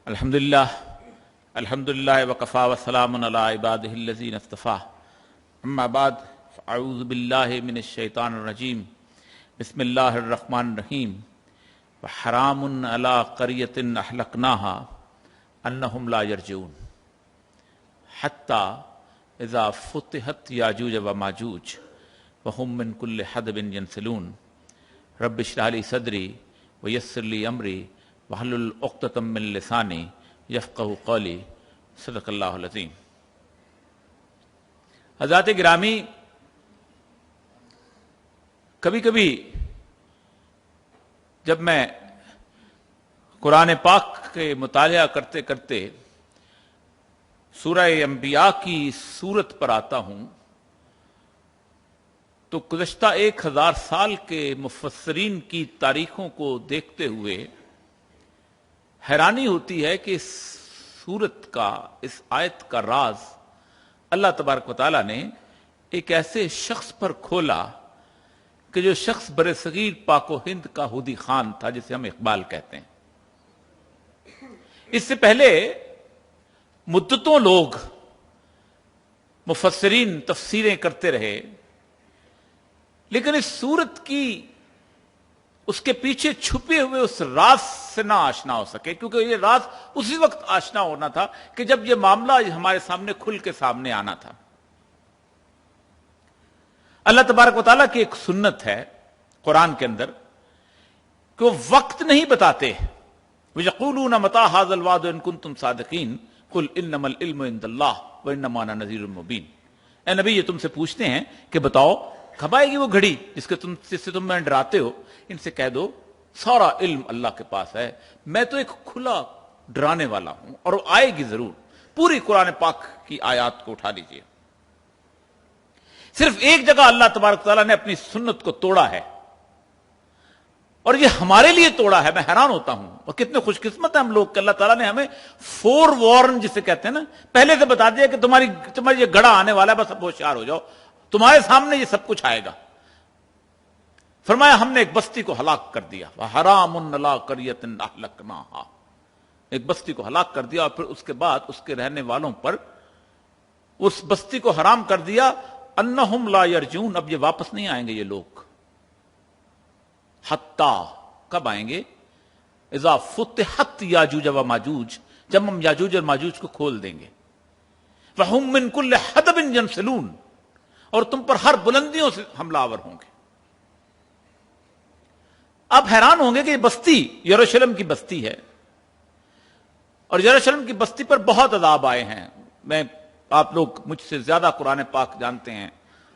الحمدللہ وکفا وسلام علی عبادہ الذین اصطفیٰ اما بعد اعوذ باللہ من الشیطان الرجیم بسم اللہ الرحمن الرحیم وحرام علی قریۃ اہلکناہا انہم لا یرجعون حتی اذا فتحت یاجوج وماجوج وہم من کل حدب ینسلون رب اشرح لی صدری ویسر لی امری واحلل عقدۃ من لسانی یفقہوا قولی صدق اللہ العظیم۔ حضرات گرامی، کبھی کبھی جب میں قرآن پاک کے مطالعہ کرتے کرتے سورہ انبیاء کی سورت پر آتا ہوں تو گزشتہ 1000 سال کے مفسرین کی تاریخوں کو دیکھتے ہوئے حیرانی ہوتی ہے کہ اس سورت کا، اس آیت کا راز اللہ تبارک و تعالیٰ نے ایک ایسے شخص پر کھولا کہ جو شخص برصغیر پاک و ہند کا ہودی خان تھا، جسے ہم اقبال کہتے ہیں۔ اس سے پہلے مدتوں لوگ مفسرین تفسیریں کرتے رہے، لیکن اس سورت کی اس کے پیچھے چھپے ہوئے اس راز سے نہ آشنا ہو سکے، کیونکہ یہ راز اسی وقت آشنا ہونا تھا کہ جب یہ معاملہ ہمارے سامنے کھل کے سامنے آنا تھا۔ اللہ تبارک و تعالیٰ کی ایک سنت ہے قرآن کے اندر کہ وہ وقت نہیں بتاتے۔ وَيَقُولُونَ مَتَىٰ هَٰذَا الْوَعْدُ إِن كُنتُمْ صَادِقِينَ قُلْ إِنَّمَا الْعِلْمُ عِندَ اللَّهِ وَإِنَّمَا أَنَا نَذِيرٌ مُّبِينٌ۔ اے نبی، یہ تم سے پوچھتے ہیں کہ بتاؤ کب آئے گی وہ گھڑی جس سے تم میں ڈراتے ہو؟ ان سے کہہ دو سارا علم اللہ کے پاس ہے، میں تو ایک کھلا ڈرانے والا ہوں، اور وہ آئے گی ضرور۔ پوری قرآن پاک کی آیات کو اٹھا لیجئے، صرف ایک جگہ اللہ تبارک تعالیٰ نے اپنی سنت کو توڑا ہے، اور یہ ہمارے لیے توڑا ہے۔ میں حیران ہوتا ہوں، اور کتنے خوش قسمت ہیں ہم لوگ کہ اللہ تعالیٰ نے ہمیں فور وارن جسے کہتے ہیں نا، پہلے سے بتا دیا کہ تمہاری یہ گڑھا آنے والا ہے، بس اب ہوشیار ہو جاؤ، تمہارے سامنے یہ سب کچھ آئے گا۔ فرمایا ہم نے ایک بستی کو ہلاک کر دیا، وَحَرَامٌ عَلَىٰ قَرْيَةٍ أَهْلَكْنَاهَا، ایک بستی کو ہلاک کر دیا، اور پھر اس کے بعد اس کے رہنے والوں پر اس بستی کو حرام کر دیا۔ أَنَّهُمْ لَا يَرْجِعُونَ، اب یہ واپس نہیں آئیں گے یہ لوگ۔ حتیٰ کب آئیں گے؟ اذا فتحت یاجوج و ماجوج، جب ہم یاجوج اور ماجوج کو کھول دیں گے۔ وَهُمْ مِنْ كُلِّ حَدَبٍ يَنْسِلُونَ، اور تم پر ہر بلندیوں سے حملہ آور ہوں گے۔ آپ حیران ہوں گے کہ یہ بستی یروشلم کی بستی ہے، اور یروشلم کی بستی پر بہت عذاب آئے ہیں۔ آپ لوگ مجھ سے زیادہ قرآن پاک جانتے ہیں،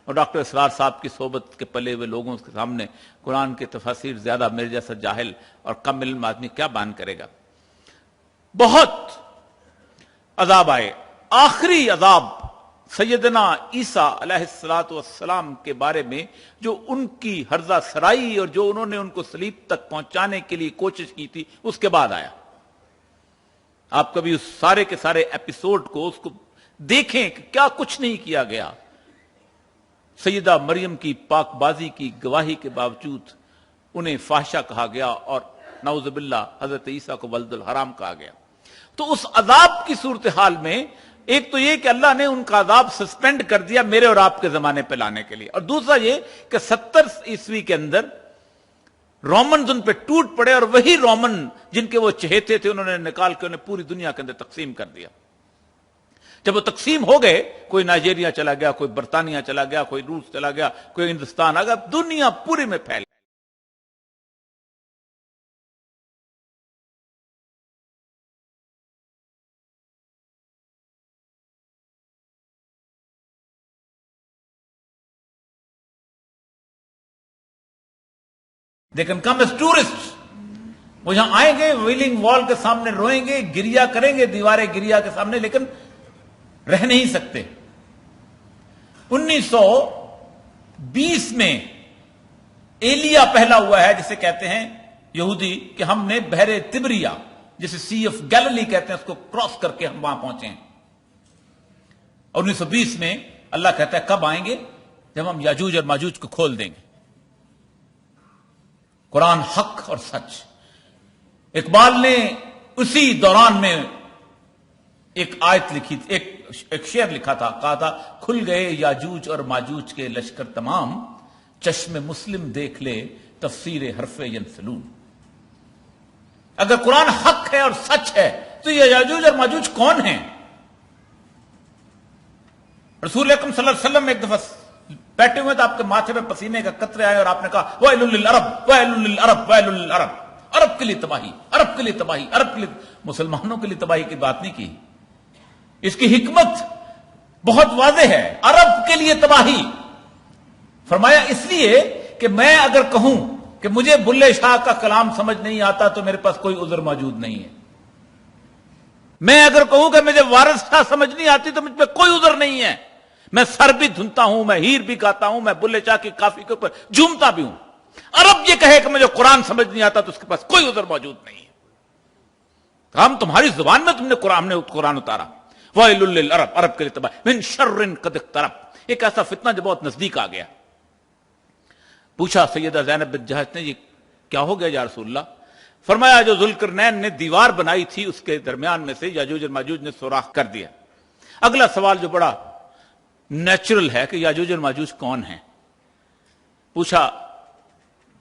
اور ڈاکٹر اسرار صاحب کی صحبت کے پلے ہوئے لوگوں کے سامنے قرآن کے تفاسیر زیادہ میرے جیسا جاہل اور کم علم آدمی کیا بیان کرے گا۔ بہت عذاب آئے۔ آخری عذاب سیدنا عیسیٰ علیہ السلام کے بارے میں، جو ان کی ہرزہ سرائی اور جو انہوں نے ان کو صلیب تک پہنچانے کے لیے کوشش کی تھی، اس کے بعد آیا۔ آپ کبھی اس سارے کے سارے ایپیسوڈ کو اس کو دیکھیں کہ کیا کچھ نہیں کیا گیا۔ سیدہ مریم کی پاک بازی کی گواہی کے باوجود انہیں فاحشہ کہا گیا، اور نعوذ باللہ حضرت عیسیٰ کو ولد الحرام کہا گیا۔ تو اس عذاب کی صورتحال میں ایک تو یہ کہ اللہ نے ان کا عذاب سسپینڈ کر دیا میرے اور آپ کے زمانے پہ لانے کے لیے، اور دوسرا یہ کہ 70 عیسوی کے اندر رومنز ان پہ ٹوٹ پڑے، اور وہی رومن جن کے وہ چہیتے تھے انہوں نے نکال کے انہیں پوری دنیا کے اندر تقسیم کر دیا۔ جب وہ تقسیم ہو گئے، کوئی نائجیریا چلا گیا، کوئی برطانیہ چلا گیا، کوئی روس چلا گیا، کوئی ہندوستان آ گیا، دنیا پوری میں پھیل گئی۔ They can come as tourists. وہ یہاں آئیں گے، ویلنگ وال کے سامنے روئیں گے، گریا کریں گے دیواریں گریا کے سامنے، لیکن رہ نہیں سکتے۔ 1920 میں ایلیا پہلا ہوا ہے، جسے کہتے ہیں یہودی کہ ہم نے بحر تبریا، جسے سی آف گیلیلی کہتے ہیں، اس کو کراس کر کے ہم وہاں پہنچے ہیں۔ اور 1920 میں اللہ کہتا ہے کب آئیں گے؟ جب ہم یاجوج اور ماجوج کو کھول دیں گے۔ قرآن حق اور سچ۔ اقبال نے اسی دوران میں ایک آیت لکھی تھی، ایک شعر لکھا تھا، کہا تھا کھل گئے یاجوج اور ماجوج کے لشکر تمام، چشم مسلم دیکھ لے تفسیر حرف ینسلون۔ اگر قرآن حق ہے اور سچ ہے تو یہ یاجوج اور ماجوج کون ہیں؟ رسول اکرم صلی اللہ علیہ وسلم ایک دفعہ بیٹھے ہوئے تو آپ کے ماتھے پہ پسینے کا قطرے آئے اور آپ نے کہا ویل للعرب ویل للعرب ویل للعرب، عرب کے لیے تباہی، عرب کے لیے تباہی، عرب کے لیے۔ مسلمانوں کے لیے تباہی کی بات نہیں کی، اس کی حکمت بہت واضح ہے، عرب کے لیے تباہی فرمایا، اس لیے کہ میں اگر کہوں کہ مجھے بلے شاہ کا کلام سمجھ نہیں آتا تو میرے پاس کوئی عذر موجود نہیں ہے، میں اگر کہوں کہ مجھے وارث شاہ سمجھ نہیں آتی تو مجھ پہ کوئی عذر نہیں ہے، میں سر بھی دھنتا ہوں، میں ہیر بھی گاتا ہوں، میں بلے شاہ کی کافی کے اوپر جھومتا بھی ہوں۔ عرب یہ کہے کہ مجھے قرآن سمجھ نہیں آتا تو اس کے پاس کوئی عذر موجود نہیں ہے، ہم تمہاری زبان میں تم نے قرآن اتارا۔ وَيْلٌ لِّلْعَرَبِ، عرب کے لیے تباہی، مِن شَرٍّ قَدِ اقْتَرَبَ، ایک ایسا فتنہ جو بہت نزدیک آ گیا۔ پوچھا سیدہ زینب بنت جحش نے، یہ کیا ہو گیا یا رسول اللہ؟ فرمایا جو ذوالقرنین نے دیوار بنائی تھی اس کے درمیان میں سے یاجوج اور ماجوج نے سوراخ کر دیا۔ اگلا سوال جو بڑا نیچرل ہے کہ یاجوج اور ماجوج کون ہیں؟ پوچھا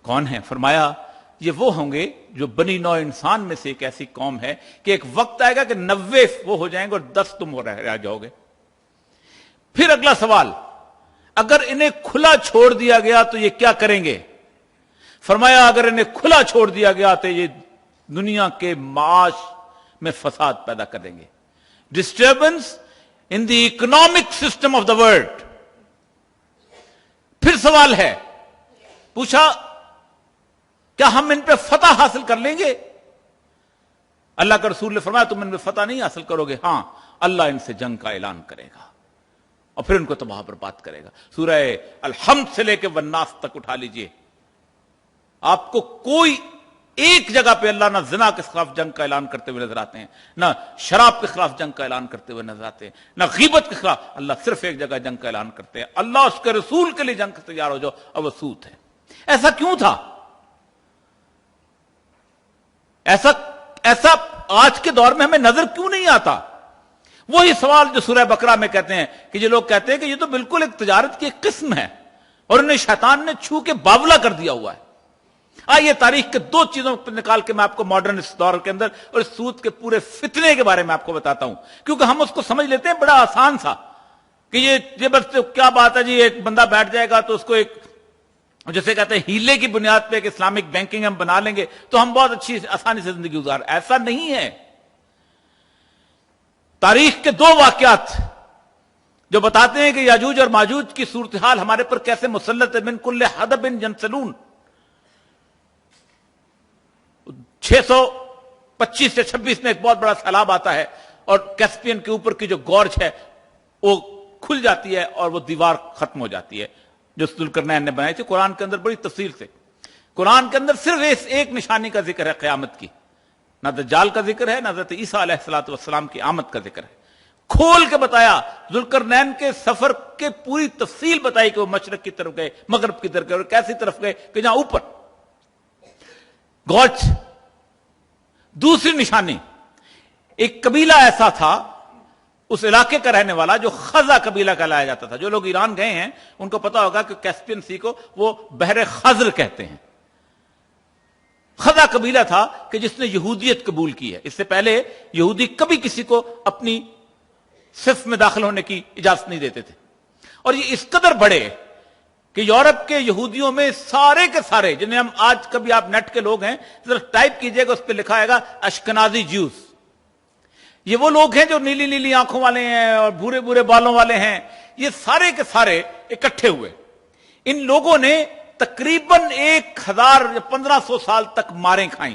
کون ہیں؟ فرمایا یہ وہ ہوں گے جو بنی نوع انسان میں سے ایک ایسی قوم ہے کہ ایک وقت آئے گا کہ 90 وہ ہو جائیں گے اور 10 تم رہ جاؤ گے۔ پھر اگلا سوال، اگر انہیں کھلا چھوڑ دیا گیا تو یہ کیا کریں گے؟ فرمایا اگر انہیں کھلا چھوڑ دیا گیا تو یہ دنیا کے معاش میں فساد پیدا کر دیں گے، disturbance in the economic system of the world. پھر سوال ہے، پوچھا کیا ہم ان پہ فتح حاصل کر لیں گے؟ اللہ کا رسول نے فرمایا تم ان پہ فتح نہیں حاصل کرو گے، ہاں اللہ ان سے جنگ کا اعلان کرے گا اور پھر ان کو تباہ برباد کرے گا۔ سورہ الحمد سے لے کے والناس تک اٹھا لیجئے، آپ کو کوئی ایک جگہ پہ اللہ نہ زنا کے خلاف جنگ کا اعلان کرتے ہوئے نظر آتے ہیں، نہ شراب کے خلاف جنگ کا اعلان کرتے ہوئے نظر آتے ہیں، نہ غیبت کے خلاف۔ اللہ صرف ایک جگہ جنگ کا اعلان کرتے ہیں، اللہ اس کے رسول کے لیے جنگ سے تیار ہو جاؤ، اب وہ سود ہے۔ ایسا کیوں تھا؟ ایسا آج کے دور میں ہمیں نظر کیوں نہیں آتا؟ وہی سوال جو سورہ بقرہ میں کہتے ہیں کہ یہ لوگ کہتے ہیں کہ یہ تو بالکل ایک تجارت کی ایک قسم ہے اور انہیں شیطان نے چھو کے باولا کر دیا ہوا ہے۔ آئیے تاریخ کے 2 چیزوں پر نکال کے میں آپ کو ماڈرن اس دور کے اندر اور اس سود کے پورے فتنے کے بارے میں آپ کو بتاتا ہوں، کیونکہ ہم اس کو سمجھ لیتے ہیں بڑا آسان سا کہ یہ بس کیا بات ہے جی، ایک بندہ بیٹھ جائے گا تو اس کو ایک جیسے کہتے ہیں ہیلے کی بنیاد پہ ایک اسلامک بینکنگ ہم بنا لیں گے تو ہم بہت اچھی آسانی سے زندگی گزار۔ ایسا نہیں ہے۔ تاریخ کے 2 واقعات جو بتاتے ہیں کہ یاجوج اور ماجوج کی صورتحال ہمارے پر کیسے مسلط ہے۔ من کل حدب ینسلون، 625 سے 26 میں ایک بہت بڑا سیلاب آتا ہے اور کیسپین کے اوپر کی جو گورج ہے وہ کھل جاتی ہے اور وہ دیوار ختم ہو جاتی ہے جو ذوالقرنین نے بنائی تھی۔ قرآن کے اندر بڑی تفصیل سے، قرآن کے اندر صرف ایک نشانی کا ذکر ہے قیامت کی، نہ دجال کا ذکر ہے، نہ حضرت عیسیٰ علیہ الصلوۃ والسلام کی آمد کا ذکر ہے۔ کھول کے بتایا، ذوالقرنین کے سفر کے پوری تفصیل بتائی کہ وہ مشرق کی طرف گئے، مغرب کی طرف گئے اور کیسی طرف گئے کہ جہاں اوپر گورج۔ دوسری نشانی، ایک قبیلہ ایسا تھا اس علاقے کا رہنے والا جو خزا قبیلہ کہلایا جاتا تھا۔ جو لوگ ایران گئے ہیں ان کو پتا ہوگا کہ کیسپین سی کو وہ بحر خزر کہتے ہیں۔ خزا قبیلہ تھا کہ جس نے یہودیت قبول کی ہے، اس سے پہلے یہودی کبھی کسی کو اپنی صف میں داخل ہونے کی اجازت نہیں دیتے تھے، اور یہ اس قدر بڑے کہ یورپ کے یہودیوں میں سارے کے سارے جنہیں ہم آج کبھی آپ نیٹ کے لوگ ہیں ذرا ٹائپ کیجئے گا، اس پہ لکھا آئے گا اشکنازی جیوز۔ یہ وہ لوگ ہیں جو نیلی نیلی آنکھوں والے ہیں اور بھورے بھورے بالوں والے ہیں، یہ سارے کے سارے اکٹھے ہوئے۔ ان لوگوں نے تقریباً 1000 یا 1500 سال تک ماریں کھائیں۔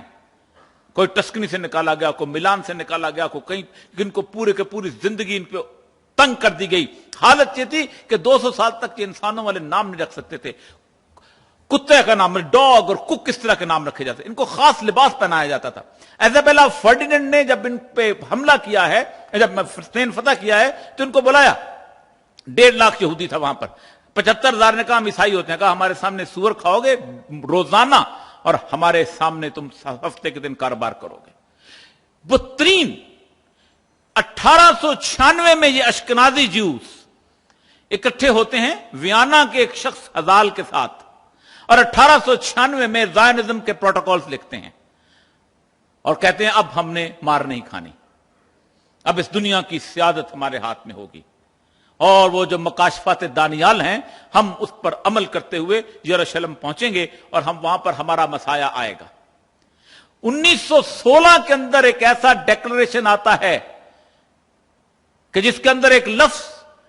کوئی ٹسکنی سے نکالا گیا، کوئی ملان سے نکالا گیا، کوئی کہیں، جن کو پورے کے پوری زندگی ان پہ تنگ کر دی گئی۔ حالت یہ تھی کہ 200 سال تک یہ انسانوں والے نام نہیں رکھ سکتے تھے۔ کتے کا نام، ڈاگ اور کک کس طرح کے نام رکھے جاتے، ان کو خاص لباس پہنایا جاتا تھا۔ ایزابیلا فرڈیننڈ نے جب ان پہ حملہ کیا ہے، جب فلسطین فتح کیا ہے تو ان کو بلایا، 1.5 لاکھ یہودی تھا وہاں پر، 75,000 نے کہا ہم عیسائی ہوتے ہیں، کہا ہمارے سامنے سور کھاؤ گے روزانہ اور ہمارے سامنے تم ہفتے کے دن کاروبار کرو گے۔ बदतरीन 1896 में ये अश्कनाजी ज्यूस इकट्ठे होते हैं वियना के एक शख्स हजाल के साथ, और 1896 में ज़ायनिज्म के प्रोटोकॉल्स लिखते हैं और कहते हैं अब हमने मार नहीं खानी, अब इस दुनिया की सियादत हमारे हाथ में होगी, और वो जो मकाशफात दानियाल हैं हम उस पर अमल करते हुए यरूशलेम पहुंचेंगे और हम वहां पर हमारा मसाया आएगा। 1916 के अंदर एक ऐसा डेक्लेरेशन आता है कि जिसके अंदर एक लफ्ज,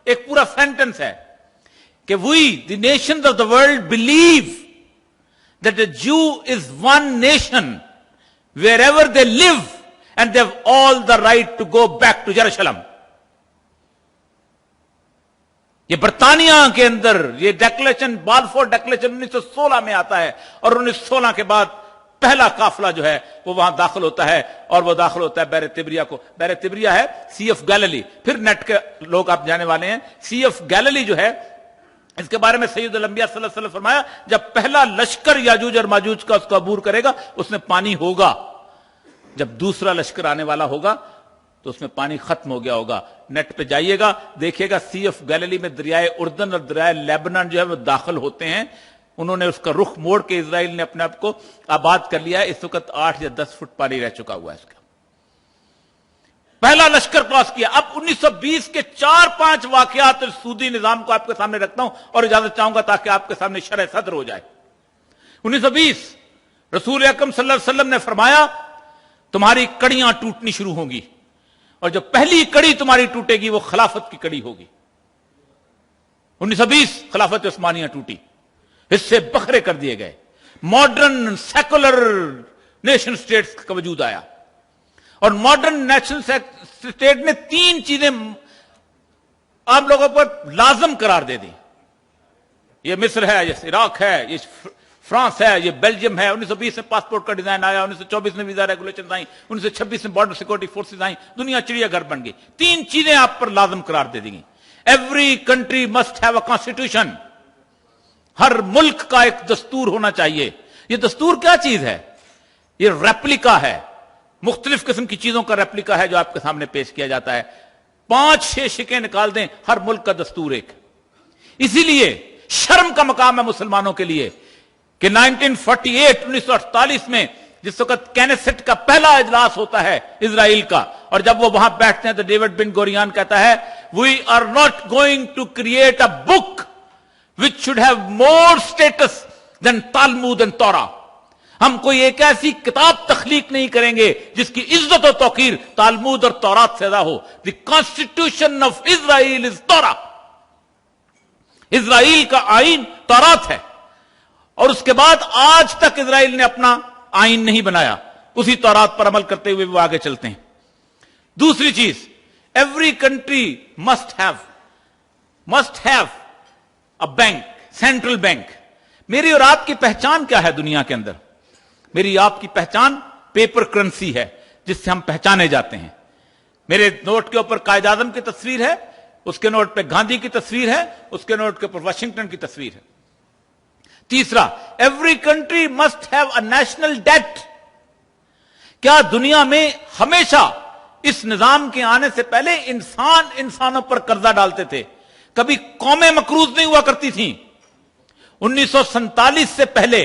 एक पूरा सेंटेंस है कि we the nations of the world believe that the Jew is one nation wherever they live and they have all the right to go back to यरूशलेम। ये बर्तानिया के अंदर ये डेक्लेरेशन, बालफोर डेक्लेरेशन 1916 में आता है, और 1916 के बाद पहला काफिला जो है वो वहां दाखिल होता है, और वो दाखिल होता है बैर तिब्रिया को। बैर तिब्रिया है सी ऑफ गैलिली, फिर नेट के लोग आप जाने वाले हैं, सी ऑफ गैलिली जो है, इसके बारे में सैयदुल अंबिया सल्लल्लाहु अलैहि वसल्लम फरमाया जब पहला लश्कर याजूज और माजूज का उसको अबूर करेगा उसमें पानी होगा, जब दूसरा लश्कर आने वाला होगा तो उसमें पानी खत्म हो गया होगा। नेट पे जाइएगा, देखिएगा सी ऑफ गैलिली में दरियाए उर्दन और दरियाए लेबनान जो है वो दाखिल होते हैं। उन्होंने उसका रुख मोड़ के इजराइल ने अपने आप को आबाद कर लिया है। इस वक्त 8 या 10 फुट पानी रह चुका हुआ है इसका। पहला लश्कर क्रॉस किया। अब 1920 के 4-5 वाकयात सूदी निजाम को आपके सामने रखता हूं और इजाजत चाहूंगा ताकि आपके सामने शरह सद्र हो जाए। 1920 रसूल अकरम सल्लल्लाहु अलैहि वसल्लम ने फरमाया तुम्हारी कड़ियां टूटनी शुरू होंगी, और जो पहली कड़ी तुम्हारी टूटेगी वो खिलाफत की कड़ी होगी। 1920 खिलाफत उस्मानिया टूटी, हिस्से बखरे कर दिए गए, मॉडर्न सेकुलर नेशन स्टेट्स का वजूद आया, और मॉडर्न नेशनल स्टेट ने 3 चीजें आप लोगों पर लाजम करार दे दी। ये मिस्र है, ये इराक है, ये फ्रांस है, ये बेल्जियम है। 1920 में पासपोर्ट का डिजाइन आया, 1924 में वीजा रेगुलेशन आई, 1926 में बॉर्डर सिक्योरिटी फोर्सेस आई, दुनिया चिड़ियाघर बन गई। 3 चीजें आप पर लाजम करार दे दी गई। Every country must have a constitution, हर मुल्क का एक दस्तूर होना चाहिए। ये दस्तूर क्या चीज है? ये रेप्लिका है, मुख्तलिफ किस्म की चीजों का रेप्लिका है जो आपके सामने पेश किया जाता है। 5-6 शिकें निकाल दें, हर मुल्क का दस्तूर एक। इसीलिए शर्म का मकाम है मुसलमानों के लिए कि 1948 में जिस वक्त कैनेसेट का पहला इजलास होता है इजराइल का, और जब वो वहां बैठते हैं तो डेविड बिन गोरियान कहता है we are not going to create a book which should have more status than Talmud and Torah. हम कोई एक ऐसी किताब तख्लीक नहीं करेंगे जिसकी इज्जत और तौकीर तालमूद और तौरात से ज्यादा हो। The constitution of Israel is तौरा। इजराइल का आईन तौरात है, और उसके बाद आज तक इजराइल ने अपना आईन नहीं बनाया, उसी तौरात पर अमल करते हुए वो आगे चलते हैं। दूसरी चीज, every country must have a bank, central bank. मेरी और आपकी पहचान क्या है दुनिया के अंदर? मेरी आपकी पहचान पेपर करेंसी है जिससे हम पहचाने जाते हैं। मेरे नोट के ऊपर कायद आजम की तस्वीर है, उसके नोट पे गांधी की तस्वीर है, उसके नोट के ऊपर वाशिंगटन की तस्वीर है। तीसरा, every country must have a national date. क्या दुनिया में हमेशा इस निजाम के आने से पहले इंसान इंसानों पर कर्जा डालते थे? कभी कौमें मकरूज नहीं हुआ करती थी। 1947 से पहले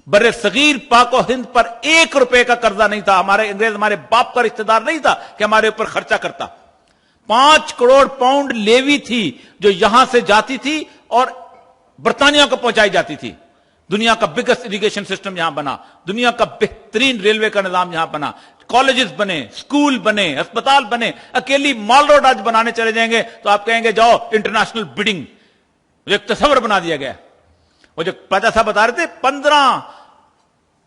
बर्रे सगीर पाक और हिंद पर 1 रुपए का कर्जा नहीं था। हमारे अंग्रेज हमारे बाप का रिश्तेदार नहीं था कि हमारे ऊपर खर्चा करता। 5 करोड़ पाउंड लेवी थी जो यहां से जाती थी और बर्तानिया को पहुंचाई जाती थी। दुनिया का बिगेस्ट इरिगेशन सिस्टम यहां बना, दुनिया का बेहतरीन रेलवे का निजाम यहां बना, कॉलेजेस बने, स्कूल बने, अस्पताल बने। अकेली मॉल रोड आज बनाने चले जाएंगे तो आप कहेंगे जाओ इंटरनेशनल बिडिंग, एक तस्वर बना दिया गया। वो जो पाचा साहब बता रहे थे 15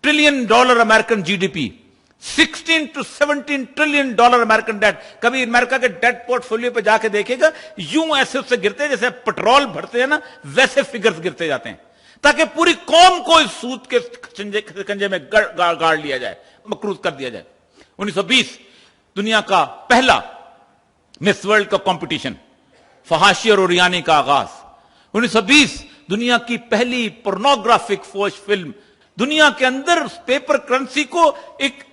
trillion dollar American GDP, 16 to 17 trillion dollar American debt. कभी अमेरिका के डेट पोर्टफोलियो पे जाके देखेगा, यूं ऐसे उससे गिरते हैं जैसे पेट्रोल भरते हैं ना, वैसे फिगर्स गिरते जाते हैं, ताकि पूरी कौम को इस सूद के कंजे में गाड़ लिया जाए, मकरूज कर दिया जाए। 1920 दुनिया का पहला मिस वर्ल्ड का कंपटीशन, फहाशी और ओरियानी का आगाज। 1920 दुनिया की पहली पोर्नोग्राफिक फौज फिल्म। दुनिया के अंदर पेपर करेंसी को एक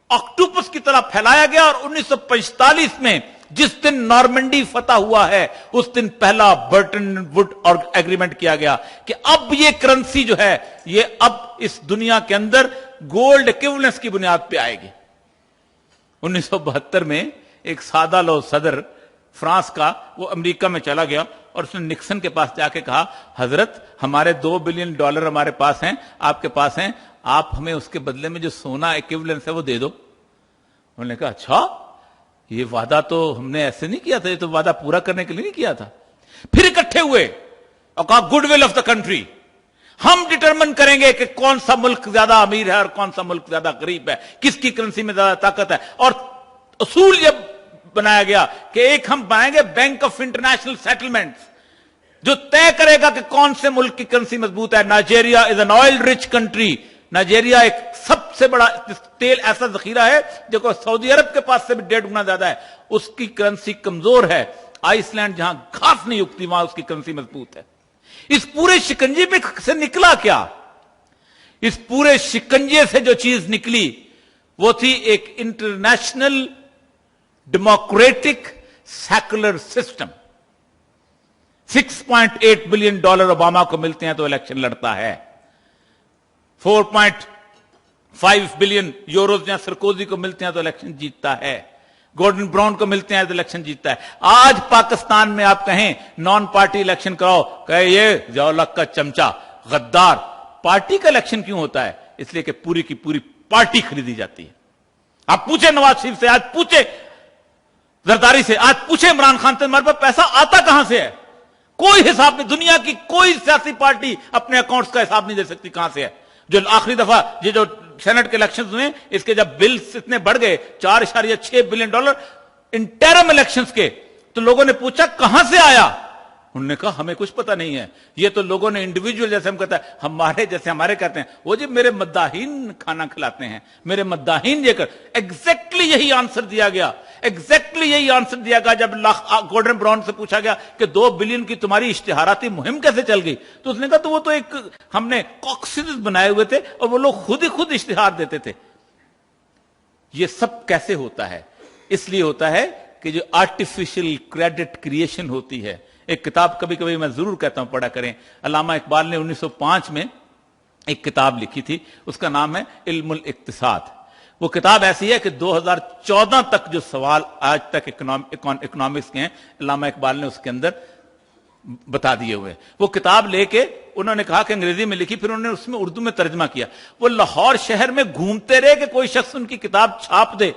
ऑक्टोपस की तरह फैलाया गया। और 1945 में जिस दिन नॉर्मंडी फतह हुआ है, उस दिन पहला बर्टन वुड और एग्रीमेंट किया गया कि अब ये करेंसी जो है, ये अब इस दुनिया के अंदर गोल्ड इक्विवेलेंस की बुनियाद पे आएगी। 1972 में एक सादा लो सदर फ्रांस का, वो अमेरिका में चला गया और उसने निक्सन के पास जाके कहा, हजरत हमारे $2 बिलियन हमारे पास हैं, आपके पास हैं, आप हमें उसके बदले में जो सोना इक्विवेलेंस है वो दे दो। उन्होंने कहा, अच्छा, ये वादा तो हमने ऐसे नहीं किया था, ये तो वादा पूरा करने के लिए नहीं किया था। फिर इकट्ठे हुए और कहा, गुडविल ऑफ द कंट्री, हम डिटरमिन करेंगे कि कौन सा मुल्क ज्यादा अमीर है और कौन सा मुल्क ज्यादा गरीब है, किसकी करेंसी में ज्यादा ताकत है। और उसूल जब बनाया गया कि एक हम बनाएंगे बैंक ऑफ इंटरनेशनल सेटलमेंट्स, जो तय करेगा कि कौन से मुल्क की करेंसी मजबूत है। Nigeria is an oil rich country. Nigeria एक सबसे बड़ा तेल ऐसा जखीरा है जो सऊदी अरब के पास से भी 1.5 गुना ज्यादा है, उसकी करेंसी कमजोर है। आइसलैंड जहां घास नहीं उगती वहां उसकी करेंसी मजबूत है। इस पूरे शिकंजे में से निकला क्या? इस पूरे शिकंजे से जो चीज निकली वो थी एक international democratic secular system. $6.8 billion Obama को मिलते हैं तो इलेक्शन लड़ता है। 4.5 बिलियन यूरोज जहां सरकोजी को मिलते हैं तो इलेक्शन जीतता है। गॉर्डन ब्राउन को मिलते हैं तो इलेक्शन जीतता है। आज पाकिस्तान में आप कहें नॉन पार्टी इलेक्शन कराओ, कहे ये ज़िया-उल-हक का चमचा गद्दार। पार्टी का इलेक्शन क्यों होता है? इसलिए कि पूरी की पूरी पार्टी खरीदी जाती है। आप पूछे नवाज शरीफ से, आज पूछे जरदारी से, आज पूछे इमरान खान से, हमारे पास पैसा आता कहां से है? कोई हिसाब नहीं। दुनिया की कोई सियासी पार्टी अपने अकाउंट्स का हिसाब नहीं दे सकती कहां से है। जो आखिरी दफा ये जो सेनेट के इलेक्शंस हुए, इसके जब बिल्स इतने बढ़ गए $4.6 बिलियन इंटरम इलेक्शंस के, तो लोगों ने पूछा कहां से आया? उन्होंने कहा हमें कुछ पता नहीं है। ये तो लोगों ने इंडिविजुअल, जैसे हम कहते हैं हमारे जैसे हमारे कहते हैं, वो जी मेरे मद्दाहीन खाना खिलाते हैं, मेरे मद्दाहीन ये कर। एग्जैक्टली यही आंसर दिया गया, एग्जैक्टली यही आंसर दिया गया जब गॉर्डन ब्राउन से पूछा गया कि 2 बिलियन की तुम्हारी इश्तिहाराती मुहिम कैसे चल गई? तो उसने कहा तो वो तो एक हमने कॉक्सिस बनाए हुए थे और वो लोग खुद ही खुद इश्तिहार देते थे। ये सब कैसे होता है? इसलिए होता है कि जो आर्टिफिशियल क्रेडिट क्रिएशन होती है। एक किताब कभी कभी मैं जरूर कहता हूं पढ़ा करें, अल्लामा इकबाल ने 1905 में एक किताब लिखी थी, उसका नाम है इल्मुल इक्तिसाद। वो किताब ऐसी है कि 2014 तक जो सवाल आज तक इकोनॉमिक्स के हैं, अल्लामा इकबाल ने उसके अंदर बता दिए हुए। वो किताब लेके उन्होंने कहा कि अंग्रेजी में लिखी, फिर उन्होंने उसमें उर्दू में तर्जमा किया। वो लाहौर शहर में घूमते रहे कि कोई शख्स उनकी किताब छाप दे,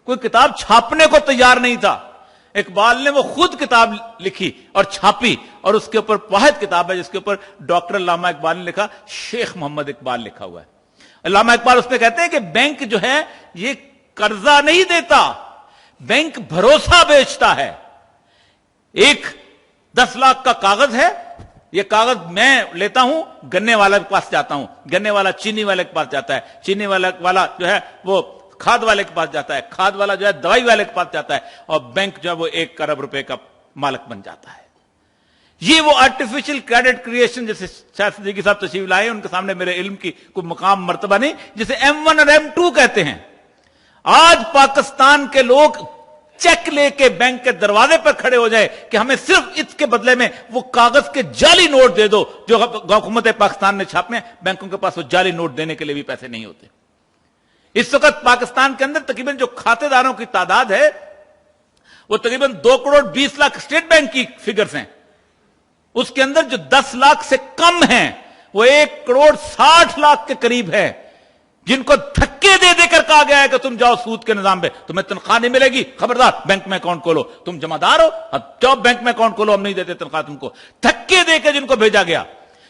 कोई किताब छापने को तैयार नहीं था। इकबाल ने वो खुद किताब लिखी और छापी, और उसके ऊपर वाहिद किताब है जिसके ऊपर डॉक्टर अल्लामा इकबाल ने लिखा, शेख मोहम्मद इकबाल लिखा हुआ है। अल्लामा इकबाल उसमें कहते हैं कि बैंक जो है ये कर्जा नहीं देता, बैंक भरोसा बेचता है। एक 10 लाख का कागज है, ये कागज मैं लेता हूं, गन्ने वाले के पास जाता हूं, गन्ने वाला चीनी वाले के पास जाता है, चीनी वाला जो है वो खाद वाले के पास जाता है, खाद वाला जो है दवाई वाले के पास जाता है, और बैंक जो है वो 1 करोड़ रुपए का मालिक बन जाता है। ये वो आर्टिफिशियल क्रेडिट क्रिएशन, जैसे शायद सिद्दीकी साहब तशरीफ लाए, उनके सामने मेरे इल्म की कोई मकाम मर्तबा नहीं, जिसे M1 और M2 कहते हैं। आज पाकिस्तान के लोग चेक लेके बैंक के दरवाजे पर खड़े हो जाए कि हमें सिर्फ इसके बदले में वो कागज के जाली नोट दे दो जो हुकूमत पाकिस्तान ने छापे। बैंकों के पास वो जाली नोट देने के लिए भी पैसे नहीं होते। इस वक्त पाकिस्तान के अंदर तकरीबन जो खातेदारों की तादाद है वो तकरीबन 2 करोड़ 20 लाख स्टेट बैंक की फिगर्स हैं। उसके अंदर जो 10 लाख से कम हैं वो 1 करोड़ 60 लाख के करीब है, जिनको धक्के दे देकर कहा गया है कि तुम जाओ सूद के निजाम पे, तुम्हें तनख्वाह नहीं मिलेगी, खबरदार बैंक में अकाउंट खोलो, तुम जमादार हो, जाओ बैंक में अकाउंट खोलो, हम नहीं देते तनख्वाह तुमको। धक्के देकर जिनको भेजा गया।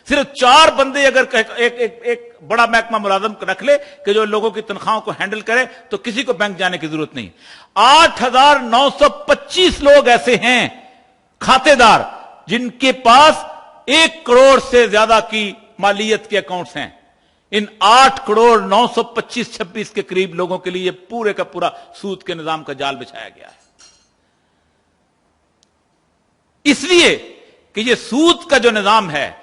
सिर्फ 4 बंदे अगर एक बड़ा महकमा मुलाजम रख ले कि जो लोगों की तनख्वाहों को हैंडल करे, तो किसी को बैंक जाने की जरूरत नहीं। 8,925 लोग ऐसे हैं खातेदार जिनके पास 1 करोड़ से ज्यादा की मालियत के अकाउंट्स हैं। इन 8 करोड़ 925-26 के करीब लोगों के लिए पूरे का पूरा सूद के निजाम का जाल बिछाया गया है। इसलिए कि ये सूद का जो निजाम है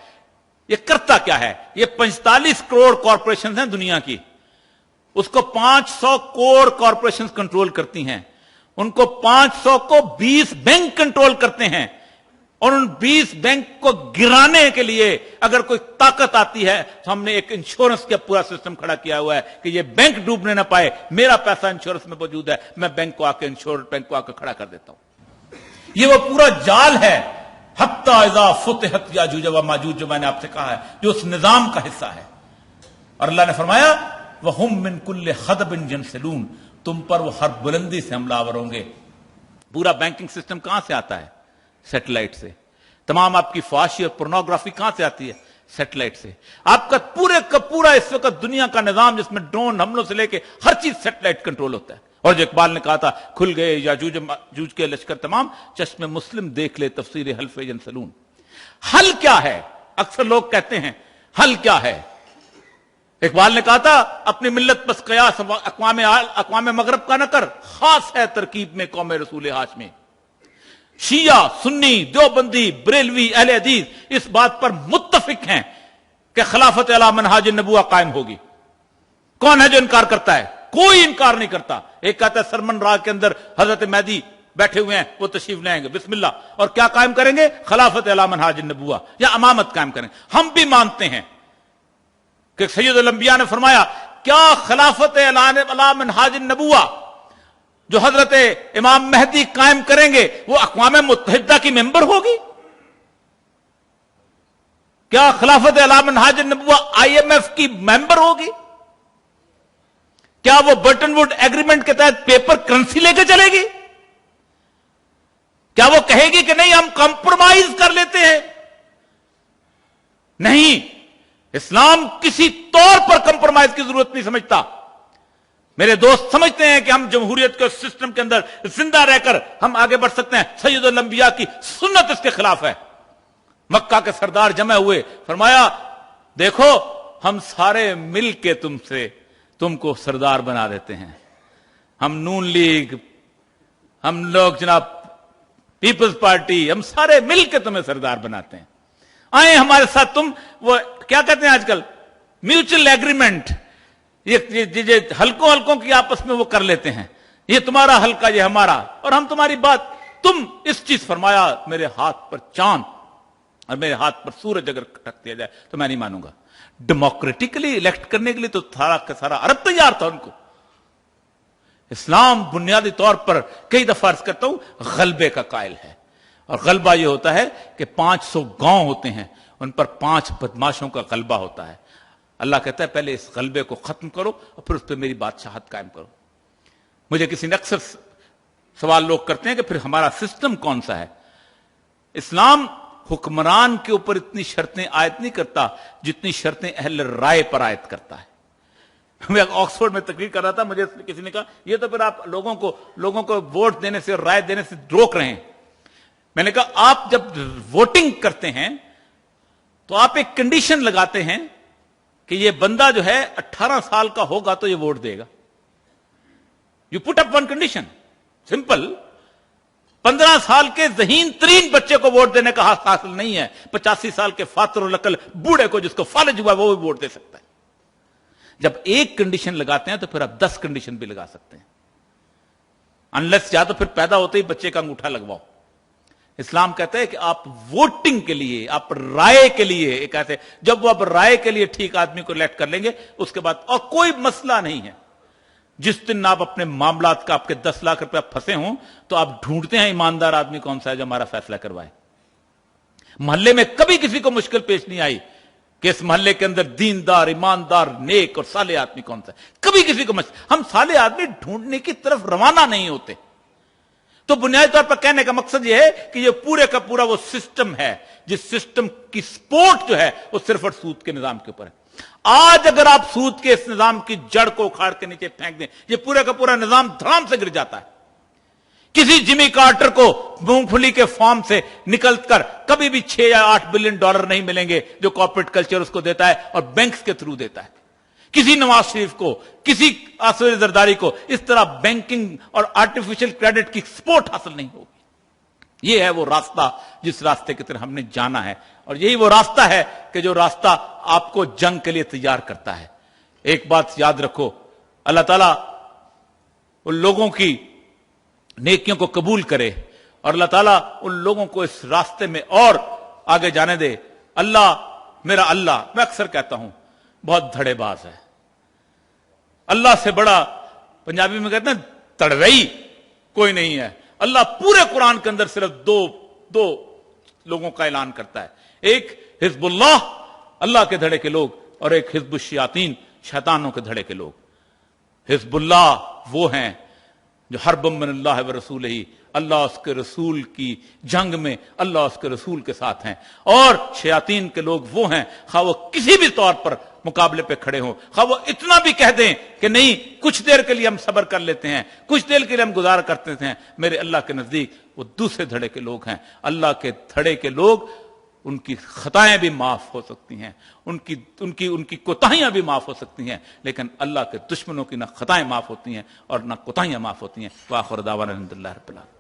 ये करता क्या है? ये 45 करोड़ कॉरपोरेशन हैं दुनिया की, उसको 500 कोर कॉरपोरेशंस कंट्रोल करती हैं, उनको 500 को 20 बैंक कंट्रोल करते हैं, और उन 20 बैंक को गिराने के लिए अगर कोई ताकत आती है तो हमने एक इंश्योरेंस का पूरा सिस्टम खड़ा किया हुआ है कि ये बैंक डूबने ना पाए, मेरा पैसा इंश्योरेंस में मौजूद है, मैं बैंक को आके खड़ा कर देता हूं। ये वो पूरा जाल है हत्ता इज़ा फुतिहत याजूज व माजूज, जो मैंने आपसे कहा है, जो उस निजाम का हिस्सा है। और अल्लाह ने फरमाया वहुम मिन कुल्ले खदबिन यनसिलून, तुम पर वो हर बुलंदी से हमलावर होंगे। पूरा बैंकिंग सिस्टम कहां से आता है? सैटेलाइट से। तमाम आपकी फाशी और पोर्नोग्राफी कहां से आती है? सैटेलाइट से। आपका पूरे का पूरा इस वक्त दुनिया का निजाम, जिसमें ड्रोन हमलों से लेके हर चीज सैटेलाइट कंट्रोल होता है। और जो इकबाल ने कहा था, खुल गए याजूज माजूज के लश्कर तमाम, चश्मे मुस्लिम देख ले तफसीर हल्फ यनसलून। हल क्या है? अक्सर लोग कहते हैं हल क्या है? इकबाल ने कहा था, अपनी मिल्लत बस कयास अक़वाम मगरब का न कर, खास है तरकीब में कौम रसूल हाशमी। शिया, सुन्नी, देवबंदी, बरेलवी, अहले हदीस इस बात पर मुत्तफिक हैं कि खिलाफत अला मनहाज नबुवा कायम होगी। कौन है जो इनकार करता है? कोई इनकार नहीं करता। एक कहता है सरमन राग के अंदर हजरत मेहदी बैठे हुए हैं, वो तशरीफ लाएंगे, बिस्मिल्लाह, और क्या कायम करेंगे? खिलाफत अला मनहाज नबुवा, या इमामत कायम करेंगे। हम भी मानते हैं कि सैयदुल अंबिया ने फरमाया, क्या खिलाफत अला मनहाज नबुवा जो हजरत इमाम मेहदी कायम करेंगे वो अक़वाम मुत्तहिदा की मेंबर होगी? क्या खिलाफत अला मनहाज नबुवा IMF की मेंबर होगी? क्या वो बर्टन वुड एग्रीमेंट के तहत पेपर करेंसी लेकर चलेगी? क्या वो कहेगी कि नहीं हम कॉम्प्रोमाइज कर लेते हैं? नहीं, इस्लाम किसी तौर पर कॉम्प्रोमाइज की जरूरत नहीं समझता। मेरे दोस्त समझते हैं कि हम जमहूरियत के सिस्टम के अंदर जिंदा रहकर हम आगे बढ़ सकते हैं। सैयदुल अंबिया की सुन्नत इसके खिलाफ है। मक्का के सरदार जमा हुए, फरमाया देखो हम सारे मिल के तुमको सरदार बना देते हैं। हम नून लीग, हम लोग जनाब पीपल्स पार्टी, हम सारे मिल के तुम्हें सरदार बनाते हैं। आए हमारे साथ, तुम वो क्या कहते हैं आजकल, म्यूचुअल एग्रीमेंट, ये हल्कों हल्कों की आपस में वो कर लेते हैं, ये तुम्हारा हल्का, ये हमारा, और हम तुम्हारी बात, तुम इस चीज फरमाया मेरे हाथ पर चांद और मेरे हाथ पर सूरज अगर रख दिया जाए तो मैं नहीं मानूंगा। डेमोक्रेटिकली इलेक्ट करने के लिए तो सारा का सारा अरब तैयार था उनको। इस्लाम बुनियादी तौर पर कई दफा अर्ज करता हूं गलबे का कायल है, और गलबा यह होता है कि 500 गांव होते हैं, उन पर 5 बदमाशों का गलबा होता है। अल्लाह कहता है पहले इस गलबे को खत्म करो और फिर उस पर मेरी बादशाहत कायम करो। मुझे किसी ने अक्सर सवाल लोग करते हैं कि फिर हमारा सिस्टम कौन सा है? इस्लाम हुक्मरान के ऊपर इतनी शर्तें आयत नहीं करता जितनी शर्तें अहल राय पर आयत करता है। मैं ऑक्सफोर्ड में तकरीर कर रहा था, मुझे किसी ने कहा ये तो फिर आप लोगों को वोट देने से, राय देने से रोक रहे हैं। मैंने कहा आप जब वोटिंग करते हैं तो आप एक कंडीशन लगाते हैं कि ये बंदा जो है 18 साल का होगा तो ये वोट देगा। You put up one condition, simple. 15 साल के ज़हीन तरीन बच्चे को वोट देने का हक हासिल नहीं है। 85 साल के फातर लकल बूढ़े को, जिसको फालिज हुआ, वो भी वोट दे सकता है। जब एक कंडीशन लगाते हैं तो फिर आप 10 कंडीशन भी लगा सकते हैं, अनलेस या तो फिर पैदा होते ही बच्चे का अंगूठा लगवाओ। इस्लाम कहता है कि आप वोटिंग के लिए, आप राय के लिए, एक ऐसे जब वो आप राय के लिए ठीक आदमी को इलेक्ट कर लेंगे, उसके बाद और कोई मसला नहीं है। जिस दिन आप अपने मामलात का, आपके 10 लाख रुपए फंसे हों, तो आप ढूंढते हैं ईमानदार आदमी कौन सा है जो हमारा फैसला करवाए। मोहल्ले में कभी किसी को मुश्किल पेश नहीं आई कि इस मोहल्ले के अंदर दीनदार, ईमानदार, नेक और साले आदमी कौन सा है। कभी किसी को हम साले आदमी ढूंढने की तरफ रवाना नहीं होते। तो बुनियादी तौर पर कहने का मकसद यह है कि यह पूरे का पूरा वो सिस्टम है जिस सिस्टम की सपोर्ट जो है वो सिर्फ और सूद के निजाम के ऊपर है। आज अगर आप सूद के इस निजाम की जड़ को उखाड़ के नीचे फेंक दें, ये पूरा का पूरा निजाम धड़ाम से गिर जाता है। किसी जिमी कार्टर को मूंगफली के फॉर्म से निकलकर कभी भी 6 या 8 बिलियन डॉलर नहीं मिलेंगे जो कॉर्पोरेट कल्चर उसको देता है और बैंक्स के थ्रू देता है। किसी नवाज शरीफ को, किसी आसिफ जरदारी को इस तरह बैंकिंग और आर्टिफिशियल क्रेडिट की सपोर्ट हासिल नहीं होगी। यह है वो रास्ता जिस रास्ते की तरफ हमने जाना है, और यही वो रास्ता है कि जो रास्ता आपको जंग के लिए तैयार करता है। एक बात याद रखो, اللہ ताला उन लोगों की नेकियों को कबूल करे और अल्लाह ताला उन लोगों को इस रास्ते में और आगे जाने दे। अल्लाह, मेरा अल्लाह, मैं अक्सर कहता हूं, बहुत धड़ेबाज है। अल्लाह से बड़ा, पंजाबी में कहते हैं तड़वई, कोई नहीं है। अल्लाह पूरे कुरान के अंदर सिर्फ दो लोगों का ऐलान करता है, एक हिजबुल्लाह, अल्लाह के धड़े के लोग, और एक हिजबुश्शयातीन, शैतानों के धड़े के लोग। हिजबुल्लाह वो हैं जो हरबम मिनल्लाह व रसूल ही, अल्लाह उसके रसूल की जंग में अल्लाह उसके रसूल के साथ हैं, और शयातीन के लोग वो हैं, खा वो किसी भी तौर पर मुकाबले पे खड़े हों, खा वो इतना भी कह दें कि नहीं कुछ देर के लिए हम सब्र कर लेते हैं, कुछ देर के लिए हम गुजारा करते हैं, मेरे अल्लाह के नजदीक वो दूसरे धड़े के लोग हैं। अल्लाह के धड़े के लोग, उनकी खताएं भी माफ हो सकती हैं, उनकी कोताहियां भी माफ हो सकती हैं, लेकिन अल्लाह के दुश्मनों की ना खताएं माफ होती हैं और ना कोताहियां माफ होती हैं। वाखिर दावाना अल्हम्दुलिल्लाह रब्बिल आलमीन।